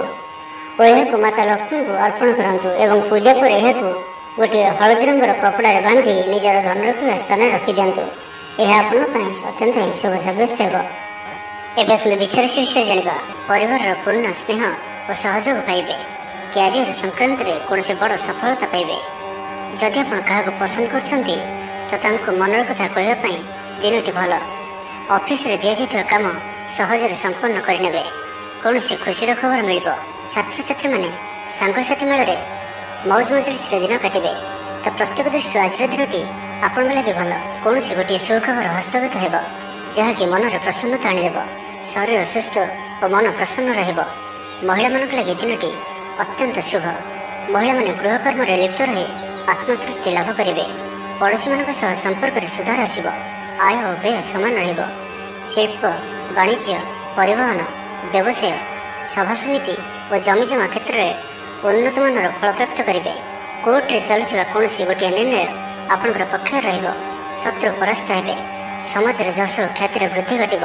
ଓ ଏହାକୁ ମାତା ଲକ୍ଷ୍ମୀଙ୍କୁ ଅର୍ପଣ କରନ୍ତୁ ଏବଂ ପୂଜା ପରେ ଏହାକୁ ଗୋଟିଏ ହଳଦୀ ରଙ୍ଗର କପଡ଼ାରେ ବାନ୍ଧି ନିଜର ଧନ ରଖିବା ସ୍ଥାନରେ ରଖିଦିଅନ୍ତୁ। ଏହା ଆପଣଙ୍କ ପାଇଁ ଅତ୍ୟନ୍ତ ହିଁ ଶୁଭ ସାବ୍ୟସ୍ତ ହେବ। ଏବେ ଆସନ୍ତୁ ବିଛା ରାଶି ବିଷୟରେ ଜାଣିବା। ପରିବାରର ପୂର୍ଣ୍ଣ ସ୍ନେହ ଓ ସହଯୋଗ ପାଇବେ। କ୍ୟାରିୟର ସଂକ୍ରାନ୍ତରେ କୌଣସି ବଡ଼ ସଫଳତା ପାଇବେ। ଯଦି ଆପଣ କାହାକୁ ପସନ୍ଦ କରୁଛନ୍ତି ତ ତାଙ୍କୁ ମନର କଥା କହିବା ପାଇଁ ଦିନଟି ଭଲ। ଅଫିସରେ ଦିଆଯାଇଥିବା କାମ ସହଜରେ ସମ୍ପନ୍ନ କରିନେବେ। କୌଣସି ଖୁସିର ଖବର ମିଳିବ। ଛାତ୍ରଛାତ୍ରୀମାନେ ସାଙ୍ଗସାଥୀ ମେଳରେ ମୌଜ ମଜଲିସରେ ଦିନ କାଟିବେ। ତ ପ୍ରତ୍ୟେକ ଦୃଷ୍ଟିରୁ ଆଜିର ଦିନଟି ଆପଣଙ୍କ ଲାଗି ଭଲ। କୌଣସି ଗୋଟିଏ ସୁଖବର ହସ୍ତଗତ ହେବ, ଯାହାକି ମନରେ ପ୍ରସନ୍ନତା ଆଣିଦେବ। ଶରୀର ସୁସ୍ଥ ଓ ମନ ପ୍ରସନ୍ନ ରହିବ। ମହିଳାମାନଙ୍କ ଲାଗି ଦିନଟି ଅତ୍ୟନ୍ତ ଶୁଭ। ମହିଳାମାନେ ଗୃହକର୍ମରେ ଲିପ୍ତ ରହି ଆତ୍ମତୃପ୍ତି ଲାଭ କରିବେ। ପଡ଼ୋଶୀମାନଙ୍କ ସହ ସମ୍ପର୍କରେ ସୁଧାର ଆସିବ। ଆୟ ଓ ବ୍ୟୟ ସମାନ ରହିବ। ଶିଳ୍ପ, ବାଣିଜ୍ୟ, ପରିବହନ, ବ୍ୟବସାୟ, ସଭାସମିତି ଓ ଜମିଜମା କ୍ଷେତ୍ରରେ ଉନ୍ନତମାନର ଫଳପ୍ରାପ୍ତ କରିବେ। କୋର୍ଟରେ ଚାଲୁଥିବା କୌଣସି ଗୋଟିଏ ନିର୍ଣ୍ଣୟ ଆପଣଙ୍କର ପକ୍ଷରେ ରହିବ। ଶତ୍ରୁ ପରାସ୍ତ ହେବେ। ସମାଜରେ ଯଶ ଓ ଖ୍ୟାତିର ବୃଦ୍ଧି ଘଟିବ।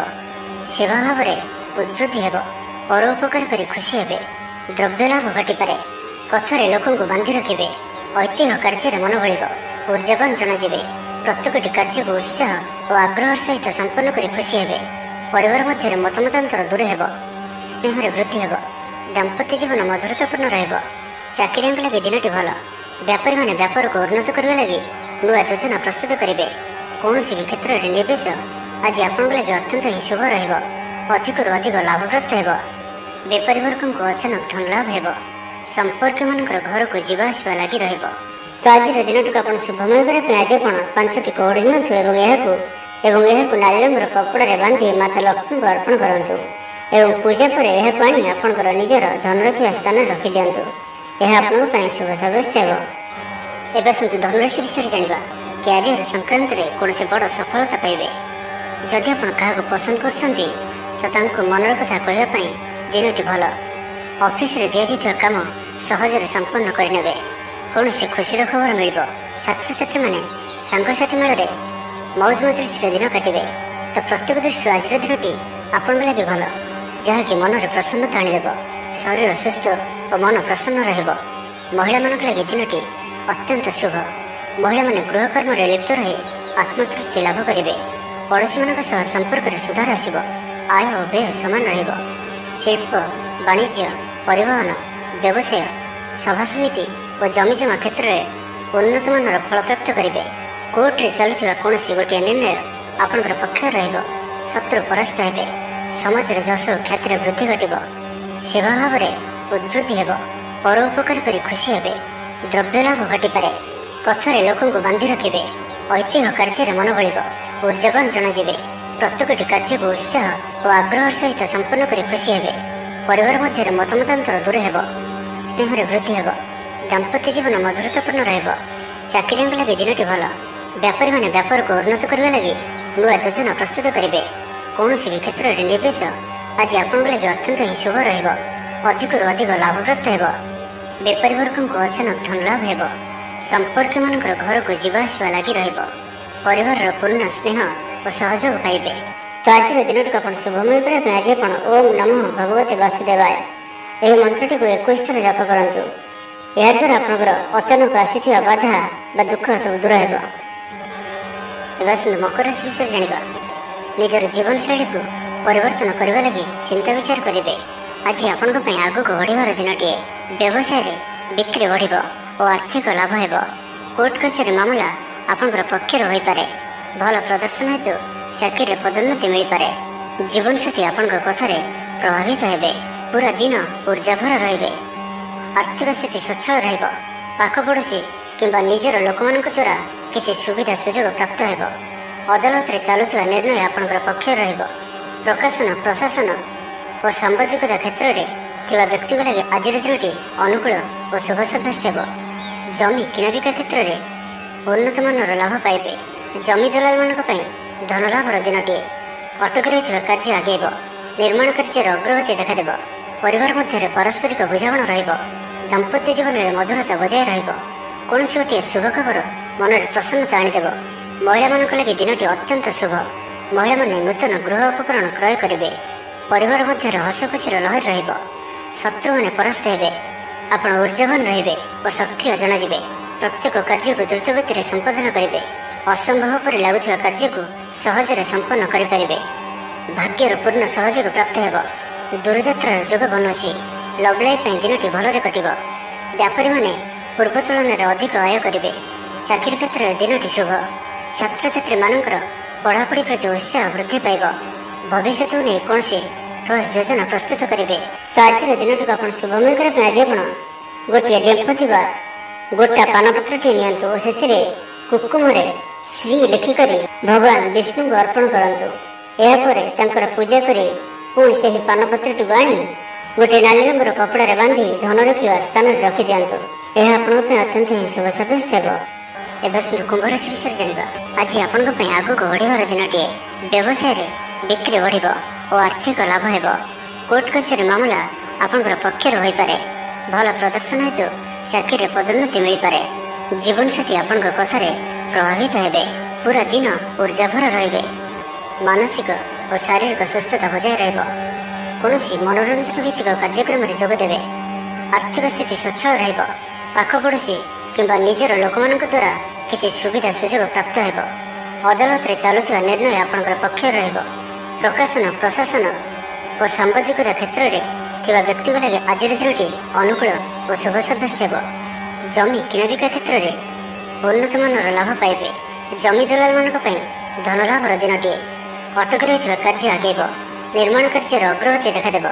ସେବା ଭାବରେ ଉଦ୍ବୃଦ୍ଧି ହେବ। ପର ଉପକାର କରି ଖୁସି ହେବେ। ଦ୍ରବ୍ୟ ଲାଭ ଘଟିପାରେ। କଥାରେ ଲୋକଙ୍କୁ ବାନ୍ଧି ରଖିବେ। ଐତିହ୍ୟ କାର୍ଯ୍ୟରେ ମନ ବଳିବ। ଉର୍ଜାବାନ ଜଣାଯିବେ। ପ୍ରତ୍ୟେକଟି କାର୍ଯ୍ୟକୁ ଉତ୍ସାହ ଓ ଆଗ୍ରହର ସହିତ ସମ୍ପନ୍ନ କରି ଖୁସି ହେବେ। ପରିବାର ମଧ୍ୟରେ ମତମତାନ୍ତର ଦୂର ହେବ। ସ୍ନେହରେ ବୃଦ୍ଧି ହେବ। ଦାମ୍ପତ୍ୟ ଜୀବନ ମଧୁରତାପୂର୍ଣ୍ଣ ରହିବ। ଚାକିରିଆଙ୍କ ଲାଗି ଦିନଟି ଭଲ। ବ୍ୟାପାରୀମାନେ ବ୍ୟାପାରକୁ ଉନ୍ନତ କରିବା ଲାଗି ନୂଆ ଯୋଜନା ପ୍ରସ୍ତୁତ କରିବେ। କୌଣସି ବି କ୍ଷେତ୍ରରେ ନିବେଶ ଆଜି ଆପଣଙ୍କ ଲାଗି ଅତ୍ୟନ୍ତ ହିଁ ଶୁଭ ରହିବ। ଅଧିକରୁ ଅଧିକ ଲାଭପ୍ରାପ୍ତ ହେବ। ବେପାରୀ ବର୍ଗଙ୍କୁ ଅଚାନକ ଧନ ଲାଭ ହେବ। ସମ୍ପର୍କୀୟମାନଙ୍କର ଘରକୁ ଯିବା ଆସିବା ଲାଗି ରହିବ। ତ ଆଜିର ଦିନଟିକୁ ଆପଣ ଶୁଭମୟ କରିବା ପାଇଁ ଆଜି ଆପଣ 5ଟି କଉଡ଼ି ନିଅନ୍ତୁ ଏବଂ ଏହାକୁ ନାଲି ରଙ୍ଗର କପଡ଼ାରେ ବାନ୍ଧି ମାତା ଲକ୍ଷ୍ମୀଙ୍କୁ ଅର୍ପଣ କରନ୍ତୁ ଏବଂ ପୂଜା ପରେ ଏହାକୁ ଆଣି ଆପଣଙ୍କର ନିଜର ଧନ ରଖିବା ସ୍ଥାନରେ ରଖିଦିଅନ୍ତୁ। ଏହା ଆପଣଙ୍କ ପାଇଁ ଶୁଭ ସାବ୍ୟସ୍ତ ହେବ। ଏବେ ଆସନ୍ତୁ ଧନୁରାଶି ବିଷୟରେ ଜାଣିବା। କ୍ୟାରିୟର ସଂକ୍ରାନ୍ତରେ କୌଣସି ବଡ଼ ସଫଳତା ପାଇବେ। ଯଦି ଆପଣ କାହାକୁ ପସନ୍ଦ କରୁଛନ୍ତି ତ ତାଙ୍କୁ ମନର କଥା କହିବା ପାଇଁ ଦିନଟି ଭଲ। ଅଫିସରେ ଦିଆଯାଇଥିବା କାମ ସହଜରେ ସମ୍ପନ୍ନ କରିନେବେ। କୌଣସି ଖୁସିର ଖବର ମିଳିବ। ଛାତ୍ରଛାତ୍ରୀମାନେ ସାଙ୍ଗସାଥି ମେଳରେ ମୌଜ ମଜଲିସରେ ଦିନ କାଟିବେ। ତ ପ୍ରତ୍ୟେକ ଦୃଷ୍ଟିରୁ ଆଜିର ଦିନଟି ଆପଣଙ୍କ ଲାଗି ଭଲ, ଯାହାକି ମନରେ ପ୍ରସନ୍ନତା ଆଣିଦେବ। ଶରୀର ସୁସ୍ଥ ଓ ମନ ପ୍ରସନ୍ନ ରହିବ। ମହିଳାମାନଙ୍କ ଲାଗି ଦିନଟି ଅତ୍ୟନ୍ତ ଶୁଭ। ମହିଳାମାନେ ଗୃହକର୍ମରେ ଲିପ୍ତ ରହି ଆତ୍ମତୃପ୍ତି ଲାଭ କରିବେ। ପଡ଼ୋଶୀମାନଙ୍କ ସହ ସମ୍ପର୍କରେ ସୁଧାର ଆସିବ। ଆୟ ଓ ବ୍ୟୟ ସମାନ ରହିବ। ଶିଳ୍ପ, ବାଣିଜ୍ୟ, ପରିବହନ, ବ୍ୟବସାୟ, ସଭାସମିତି ଓ ଜମିଜମା କ୍ଷେତ୍ରରେ ଉନ୍ନତମାନର ଫଳପ୍ରାପ୍ତ କରିବେ। କୋର୍ଟରେ ଚାଲୁଥିବା କୌଣସି ଗୋଟିଏ ନିର୍ଣ୍ଣୟ ଆପଣଙ୍କର ପକ୍ଷରେ ରହିବ। ଶତ୍ରୁ ପରାସ୍ତ ହେବେ। ସମାଜରେ ଯଶ ଓ ଖ୍ୟାତିର ବୃଦ୍ଧି ଘଟିବ। ସେବା ଭାବରେ ଉଦ୍ବୃଦ୍ଧି ହେବ। ପର ଉପକାର କରି ଖୁସି ହେବେ। ଦ୍ରବ୍ୟ ଲାଭ ଘଟିପାରେ। କଥାରେ ଲୋକଙ୍କୁ ବାନ୍ଧି ରଖିବେ। ଐତିହ୍ୟ କାର୍ଯ୍ୟରେ ମନ ବଳିବ। ଉର୍ଜାବାନ ଜଣାଯିବେ। ପ୍ରତ୍ୟେକଟି କାର୍ଯ୍ୟକୁ ଉତ୍ସାହ ଓ ଆଗ୍ରହର ସହିତ ସମ୍ପନ୍ନ କରି ଖୁସି ହେବେ। ପରିବାର ମଧ୍ୟରେ ମତମତାନ୍ତର ଦୂର ହେବ। ସ୍ନେହରେ ବୃଦ୍ଧି ହେବ। ଦାମ୍ପତ୍ୟ ଜୀବନ ମଧୁରତାପୂର୍ଣ୍ଣ ରହିବ। ଚାକିରିଆଙ୍କ ଲାଗି ଦିନଟି ଭଲ। ବ୍ୟାପାରୀମାନେ ବ୍ୟାପାରକୁ ଉନ୍ନତ କରିବା ଲାଗି ନୂଆ ଯୋଜନା ପ୍ରସ୍ତୁତ କରିବେ। କୌଣସି ବି କ୍ଷେତ୍ରରେ ନିବେଶ ଆଜି ଆପଣଙ୍କ ଲାଗି ଅତ୍ୟନ୍ତ ହିଁ ଶୁଭ ରହିବ। ଅଧିକରୁ ଅଧିକ ଲାଭପ୍ରାପ୍ତ ହେବ। ବେପାରୀ ବର୍ଗଙ୍କୁ ଅଚାନକ ଧନ ଲାଭ ହେବ। ସମ୍ପର୍କୀୟମାନଙ୍କର ଘରକୁ ଯିବା ଆସିବା ଲାଗି ରହିବ। ପରିବାରର ପୂର୍ଣ୍ଣ ସ୍ନେହ ଓ ସହଯୋଗ ପାଇବେ। ତ ଆଜିର ଦିନଟିକୁ ଆପଣ ଶୁଭମୟ କରିବା ପାଇଁ ଆଜି ଆପଣ ଓମ୍ ନମଃ ଭଗବତେ ବାସୁଦେବାୟ ଏହି ମନ୍ତ୍ରଟିକୁ 21 ଥର ଜପ କରନ୍ତୁ। ଏହାଦ୍ୱାରା ଆପଣଙ୍କର ଅଚାନକ ଆସିଥିବା ବାଧା ବା ଦୁଃଖ ସବୁ ଦୂର ହେବ। ଏବେ ଆସନ୍ତୁ ମକର ରାଶି ବିଷୟରେ ଜାଣିବା। ନିଜର ଜୀବନଶୈଳୀକୁ ପରିବର୍ତ୍ତନ କରିବା ଲାଗି ଚିନ୍ତା ବିଚାର କରିବେ। ଆଜି ଆପଣଙ୍କ ପାଇଁ ଆଗକୁ ବଢ଼ିବାର ଦିନଟିଏ। ବ୍ୟବସାୟରେ ବିକ୍ରି ବଢ଼ିବ ଓ ଆର୍ଥିକ ଲାଭ ହେବ। କୋର୍ଟ କଚେରୀ ମାମଲା ଆପଣଙ୍କର ପକ୍ଷରେ ହୋଇପାରେ। ଭଲ ପ୍ରଦର୍ଶନ ହେତୁ ଚାକିରିରେ ପଦୋନ୍ନତି ମିଳିପାରେ। ଜୀବନସାଥୀ ଆପଣଙ୍କ କଥାରେ ପ୍ରଭାବିତ ହେବେ। ପୁରା ଦିନ ଉର୍ଜାଭର ରହିବେ। ଆର୍ଥିକ ସ୍ଥିତି ସ୍ୱଚ୍ଛଳ ରହିବ। ପାଖ ପଡ଼ୋଶୀ କିମ୍ବା ନିଜର ଲୋକମାନଙ୍କ ଦ୍ୱାରା କିଛି ସୁବିଧା ସୁଯୋଗ ପ୍ରାପ୍ତ ହେବ। ଅଦାଲତରେ ଚାଲୁଥିବା ନିର୍ଣ୍ଣୟ ଆପଣଙ୍କର ପକ୍ଷରେ ରହିବ। ପ୍ରକାଶନ, ପ୍ରଶାସନ ଓ ସାମ୍ବାଦିକତା କ୍ଷେତ୍ରରେ ଥିବା ବ୍ୟକ୍ତିଙ୍କ ଲାଗି ଆଜିର ଦିନଟି ଅନୁକୂଳ ଓ ଶୁଭ ସାବ୍ୟସ୍ତ ହେବ। ଜମି କିଣାବିକା କ୍ଷେତ୍ରରେ ଉନ୍ନତମାନର ଲାଭ ପାଇବେ। ଜମି ଦଲାଲମାନଙ୍କ ପାଇଁ ଧନଲାଭର ଦିନଟିଏ। ଅଟକି ରହିଥିବା କାର୍ଯ୍ୟ ଆଗେଇବ। ନିର୍ମାଣ କାର୍ଯ୍ୟର ଅଗ୍ରଗତି ଦେଖାଦେବ। ପରିବାର ମଧ୍ୟରେ ପାରସ୍ପରିକ ବୁଝାମଣା ରହିବ। ଦାମ୍ପତ୍ୟ ଜୀବନରେ ମଧୁରତା ବଜାୟ ରହିବ। କୌଣସି ଗୋଟିଏ ଶୁଭ ଖବର ମନରେ ପ୍ରସନ୍ନତା ଆଣିଦେବ। ମହିଳାମାନଙ୍କ ଲାଗି ଦିନଟି ଅତ୍ୟନ୍ତ ଶୁଭ। ମହିଳାମାନେ ନୂତନ ଗୃହ ଉପକରଣ କ୍ରୟ କରିବେ। ପରିବାର ମଧ୍ୟରେ ହସ ଖୁସିର ଲହରୀ ରହିବ। ଶତ୍ରୁମାନେ ପରାସ୍ତ ହେବେ। ଆପଣ ଉର୍ଜାବାନ ରହିବେ ଓ ସକ୍ରିୟ ଜଣାଯିବେ। ପ୍ରତ୍ୟେକ କାର୍ଯ୍ୟକୁ ଦ୍ରୁତଗତିରେ ସମ୍ପାଦନ କରିବେ। ଅସମ୍ଭବ ପରି ଲାଗୁଥିବା କାର୍ଯ୍ୟକୁ ସହଜରେ ସମ୍ପନ୍ନ କରିପାରିବେ। ଭାଗ୍ୟର ପୂର୍ଣ୍ଣ ସହଯୋଗ ପ୍ରାପ୍ତ ହେବ। ଦୂରଯାତ୍ରାର ଯୋଗ ବନୁଅଛି। ଲଭ୍ ଲାଇଫ୍ ପାଇଁ ଦିନଟି ଭଲରେ କଟିବ। ବ୍ୟାପାରୀମାନେ ପୂର୍ବ ତୁଳନାରେ ଅଧିକ ଆୟ କରିବେ। ଚାକିରି କ୍ଷେତ୍ରରେ ଦିନଟି ଶୁଭ। ଛାତ୍ରଛାତ୍ରୀମାନଙ୍କର ପଢ଼ାପଢ଼ି ପ୍ରତି ଉତ୍ସାହ ବୃଦ୍ଧି ପାଇବ। ଭବିଷ୍ୟତକୁ ନେଇ କୌଣସି ଠୋସ୍ ଯୋଜନା ପ୍ରସ୍ତୁତ କରିବେ। ତ ଆଜିର ଦିନଟିକୁ ଆପଣ ଶୁଭମୟ କରିବା ପାଇଁ ଆଜି ଆପଣ ଗୋଟିଏ ଡେମ୍ଫ ଥିବା ଗୋଟା ପାନପତ୍ରଟିଏ ନିଅନ୍ତୁ ଓ ସେଥିରେ କୁକୁମରେ ଶ୍ରୀ ଲେଖିକରି ଭଗବାନ ବିଷ୍ଣୁଙ୍କୁ ଅର୍ପଣ କରନ୍ତୁ। ଏହାପରେ ତାଙ୍କର ପୂଜା କରି ପୁଣି ସେହି ପାନପତ୍ରଟିକୁ ଆଣି ଗୋଟିଏ ନାଲି ରଙ୍ଗର କପଡ଼ାରେ ବାନ୍ଧି ଧନ ରଖିବା ସ୍ଥାନରେ ରଖିଦିଅନ୍ତୁ। ଏହା ଆପଣଙ୍କ ପାଇଁ ଅତ୍ୟନ୍ତ ହିଁ ଶୁଭ ସାବ୍ୟସ୍ତ ହେବ। ଏବେ ଆସନ୍ତୁ କୁମ୍ଭ ରାଶି ବିଷୟରେ ଜାଣିବା। ଆଜି ଆପଣଙ୍କ ପାଇଁ ଆଗକୁ ବଢ଼ିବାର ଦିନଟିଏ। ବ୍ୟବସାୟରେ ବିକ୍ରି ବଢ଼ିବ ଓ ଆର୍ଥିକ ଲାଭ ହେବ। କୋର୍ଟ କଚେରୀ ମାମଲା ଆପଣଙ୍କର ପକ୍ଷରେ ହୋଇପାରେ। ଭଲ ପ୍ରଦର୍ଶନ ହେତୁ ଚାକିରିରେ ପଦୋନ୍ନତି ମିଳିପାରେ। ଜୀବନସାଥୀ ଆପଣଙ୍କ କଥାରେ ପ୍ରଭାବିତ ହେବେ। ପୁରା ଦିନ ଉର୍ଜାଭର ରହିବେ। ମାନସିକ ଓ ଶାରୀରିକ ସୁସ୍ଥତା ବଜାୟ ରହିବ। କୌଣସି ମନୋରଞ୍ଜନ ଭିତ୍ତିକ କାର୍ଯ୍ୟକ୍ରମରେ ଯୋଗ ଦେବେ। ଆର୍ଥିକ ସ୍ଥିତି ସ୍ୱଚ୍ଛଳ ରହିବ। ପାଖ ପଡ଼ୋଶୀ କିମ୍ବା ନିଜର ଲୋକମାନଙ୍କ ଦ୍ୱାରା କିଛି ସୁବିଧା ସୁଯୋଗ ପ୍ରାପ୍ତ ହେବ। ଅଦାଲତରେ ଚାଲୁଥିବା ନିର୍ଣ୍ଣୟ ଆପଣଙ୍କର ପକ୍ଷରେ ରହିବ। ପ୍ରକାଶନ, ପ୍ରଶାସନ ଓ ସାମ୍ବାଦିକତା କ୍ଷେତ୍ରରେ ଥିବା ବ୍ୟକ୍ତିଙ୍କ ଲାଗି ଆଜିର ଦିନଟି ଅନୁକୂଳ ଓ ଶୁଭ ସାବ୍ୟସ୍ତ ହେବ। ଜମି କିଣାବିକା କ୍ଷେତ୍ରରେ ଉନ୍ନତମାନର ଲାଭ ପାଇବେ। ଜମି ଦଲାଲମାନଙ୍କ ପାଇଁ ଧନଲାଭର ଦିନଟିଏ। ଅଟକି ରହିଥିବା କାର୍ଯ୍ୟ ଆଗେଇବ। ନିର୍ମାଣ କାର୍ଯ୍ୟର ଅଗ୍ରଗତି ଦେଖାଦେବ।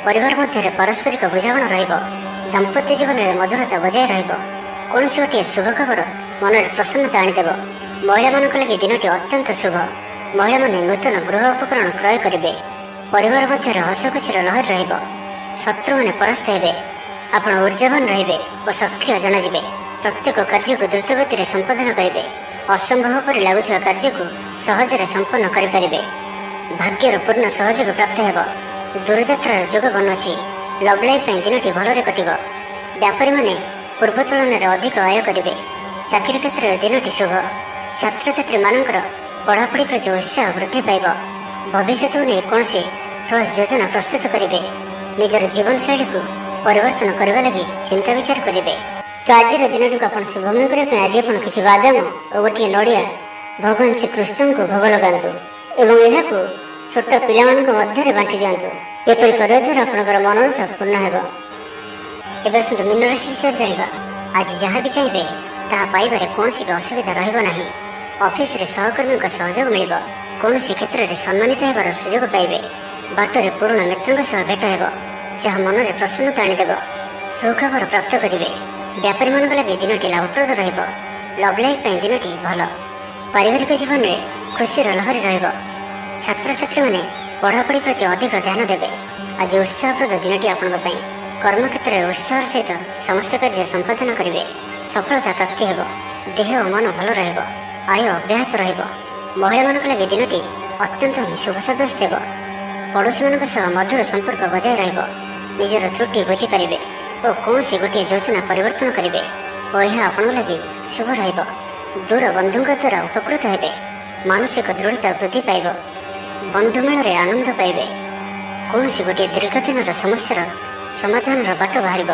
ପରିବାର ମଧ୍ୟରେ ପାରସ୍ପରିକ ବୁଝାମଣା ରହିବ। ଦାମ୍ପତ୍ୟ ଜୀବନରେ ମଧୁରତା ବଜାୟ ରହିବ। କୌଣସି ଗୋଟିଏ ଶୁଭ ଖବର ମନରେ ପ୍ରସନ୍ନତା ଆଣିଦେବ। ମହିଳାମାନଙ୍କ ଲାଗି ଦିନଟି ଅତ୍ୟନ୍ତ ଶୁଭ। ମହିଳାମାନେ ନୂତନ ଗୃହ ଉପକରଣ କ୍ରୟ କରିବେ। ପରିବାର ମଧ୍ୟରେ ହସଖୁସିର ଲହରୀ ରହିବ। ଶତ୍ରୁମାନେ ପରାସ୍ତ ହେବେ। ଆପଣ ଉର୍ଜାବାନ ରହିବେ ଓ ସକ୍ରିୟ ଜଣାଯିବେ। ପ୍ରତ୍ୟେକ କାର୍ଯ୍ୟକୁ ଦ୍ରୁତଗତିରେ ସମ୍ପାଦନ କରିବେ। ଅସମ୍ଭବ ପରି ଲାଗୁଥିବା କାର୍ଯ୍ୟକୁ ସହଜରେ ସମ୍ପନ୍ନ କରିପାରିବେ। ଭାଗ୍ୟର ପୂର୍ଣ୍ଣ ସହଯୋଗ ପ୍ରାପ୍ତ ହେବ। ଦୂରଯାତ୍ରାର ଯୋଗ ବନୁଅଛି। ଲଭ୍ ଲାଇଫ୍ ପାଇଁ ଦିନଟି ଭଲରେ କଟିବ। ବ୍ୟାପାରୀମାନେ ପୂର୍ବ ତୁଳନାରେ ଅଧିକ ଆୟ କରିବେ। ଚାକିରି କ୍ଷେତ୍ରରେ ଦିନଟି ଶୁଭ। ଛାତ୍ରଛାତ୍ରୀମାନଙ୍କର ପଢ଼ାପଢ଼ି ପ୍ରତି ଉତ୍ସାହ ବୃଦ୍ଧି ପାଇବ। ଭବିଷ୍ୟତକୁ ନେଇ କୌଣସି ଠୋସ୍ ଯୋଜନା ପ୍ରସ୍ତୁତ କରିବେ। ନିଜର ଜୀବନଶୈଳୀକୁ ପରିବର୍ତ୍ତନ କରିବା ଲାଗି ଚିନ୍ତା ବିଚାର କରିବେ। ତ ଆଜିର ଦିନଟିକୁ ଆପଣ ଶୁଭମୟ କରିବା ପାଇଁ ଆଜି ଆପଣ କିଛି ବାଦାମ ଓ ଗୋଟିଏ ନଡ଼ିଆ ଭଗବାନ ଶ୍ରୀକୃଷ୍ଣଙ୍କୁ ଭୋଗ ଲଗାନ୍ତୁ ଏବଂ ଏହାକୁ ଛୋଟ ପିଲାମାନଙ୍କ ମଧ୍ୟରେ ବାଣ୍ଟି ଦିଅନ୍ତୁ। ଏପରି କରିବା ଦ୍ୱାରା ଆପଣଙ୍କର ମନୋରଥ ପୂର୍ଣ୍ଣ ହେବ। ଏବେ ଆସନ୍ତୁ ମୀନ ରାଶି ବିଷୟରେ ଜାଣିବା। ଆଜି ଯାହା ବି ଚାହିଁବେ ତାହା ପାଇବାରେ କୌଣସି ବି ଅସୁବିଧା ରହିବ ନାହିଁ। ଅଫିସରେ ସହକର୍ମୀଙ୍କ ସହଯୋଗ ମିଳିବ। କୌଣସି କ୍ଷେତ୍ରରେ ସମ୍ମାନିତ ହେବାର ସୁଯୋଗ ପାଇବେ। ବାଟରେ ପୁରୁଣା ମିତ୍ରଙ୍କ ସହ ଭେଟ ହେବ, ଯାହା ମନରେ ପ୍ରସନ୍ନତା ଆଣିଦେବ। ସୁଖବର ପ୍ରାପ୍ତ କରିବେ। ବ୍ୟାପାରୀମାନଙ୍କ ଲାଗି ଦିନଟି ଲାଭପ୍ରଦ ରହିବ। ଲଭ୍ ଲାଇଫ୍ ପାଇଁ ଦିନଟି ଭଲ। ପାରିବାରିକ ଜୀବନରେ ଖୁସିର ଲହରୀ ରହିବ। ଛାତ୍ରଛାତ୍ରୀମାନେ ପଢ଼ାପଢ଼ି ପ୍ରତି ଅଧିକ ଧ୍ୟାନ ଦେବେ। ଆଜି ଉତ୍ସାହପ୍ରଦ ଦିନଟି ଆପଣଙ୍କ ପାଇଁ। କର୍ମକ୍ଷେତ୍ରରେ ଉତ୍ସାହର ସହିତ ସମସ୍ତ କାର୍ଯ୍ୟ ସମ୍ପାଦନ କରିବେ। ସଫଳତା ପ୍ରାପ୍ତି ହେବ। ଦେହ ଓ ମନ ଭଲ ରହିବ। ଆୟ ଅବ୍ୟାହତ ରହିବ। ମହିଳାମାନଙ୍କ ଲାଗି ଦିନଟି ଅତ୍ୟନ୍ତ ହିଁ ଶୁଭ ସାବ୍ୟସ୍ତ ହେବ। ପଡ଼ୋଶୀମାନଙ୍କ ସହ ମଧୁର ସମ୍ପର୍କ ବଜାୟ ରହିବ। ନିଜର ତ୍ରୁଟି ବୁଝିପାରିବେ ଓ କୌଣସି ଗୋଟିଏ ଯୋଜନା ପରିବର୍ତ୍ତନ କରିବେ ଓ ଏହା ଆପଣଙ୍କ ଲାଗି ଶୁଭ ରହିବ। ଦୂର ବନ୍ଧୁଙ୍କ ଦ୍ୱାରା ଉପକୃତ ହେବେ। ମାନସିକ ଦୃଢ଼ତା ବୃଦ୍ଧି ପାଇବ। ବନ୍ଧୁମେଳରେ ଆନନ୍ଦ ପାଇବେ। କୌଣସି ଗୋଟିଏ ଦୀର୍ଘଦିନର ସମସ୍ୟାର ସମାଧାନର ବାଟ ବାହାରିବ।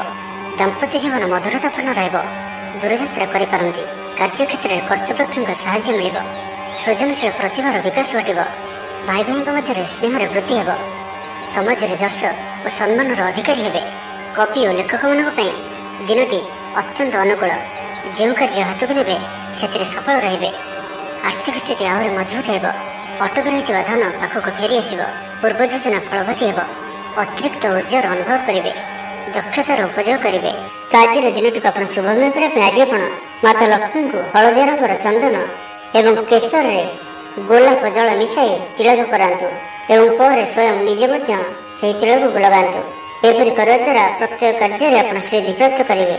ଦାମ୍ପତ୍ୟ ଜୀବନ ମଧୁରତାପୂର୍ଣ୍ଣ ରହିବ। ଦୂରଯାତ୍ରା କରିପାରନ୍ତି। କାର୍ଯ୍ୟକ୍ଷେତ୍ରରେ କର୍ତ୍ତୃପକ୍ଷଙ୍କ ସାହାଯ୍ୟ ମିଳିବ। ସୃଜନଶୀଳ ପ୍ରତିଭାର ବିକାଶ ଘଟିବ। ଭାଇ ଭାଇଙ୍କ ମଧ୍ୟରେ ସ୍ନେହରେ ବୃଦ୍ଧି ହେବ। ସମାଜରେ ଯଶ ଓ ସମ୍ମାନର ଅଧିକାରୀ ହେବେ। କବି ଓ ଲେଖକମାନଙ୍କ ପାଇଁ ଦିନଟି ଅତ୍ୟନ୍ତ ଅନୁକୂଳ। ଯେଉଁ କାର୍ଯ୍ୟ ହାତକୁ ନେବେ ସେଥିରେ ସଫଳ ରହିବେ। ଆର୍ଥିକ ସ୍ଥିତି ଆହୁରି ମଜବୁତ ହେବ। ଅଟକି ରହିଥିବା ଧନ ପାଖକୁ ଫେରି ଆସିବ। ପୂର୍ବ ଯୋଜନା ଫଳବତୀ ହେବ। ଅତିରିକ୍ତ ଉର୍ଜାର ଅନୁଭବ କରିବେ। ଦକ୍ଷତାର ଉପଯୋଗ କରିବେ। ତ ଆଜିର ଦିନଟିକୁ ଆପଣ ଶୁଭମୟ କରିବା ପାଇଁ ଆଜି ଆପଣ ମାତା ଲକ୍ଷ୍ମୀଙ୍କୁ ହଳଦିଆ ରଙ୍ଗର ଚନ୍ଦନ ଏବଂ କେଶରରେ ଗୋଲାପ ଜଳ ମିଶାଇ ତିଳକ କରାନ୍ତୁ ଏବଂ ପରେ ସ୍ୱୟଂ ନିଜେ ମଧ୍ୟ ସେହି ତିଳକକୁ ଲଗାନ୍ତୁ। ଏପରି କରିବା ଦ୍ୱାରା ପ୍ରତ୍ୟେକ କାର୍ଯ୍ୟରେ ଆପଣ ସିଦ୍ଧି ପ୍ରାପ୍ତ କରିବେ।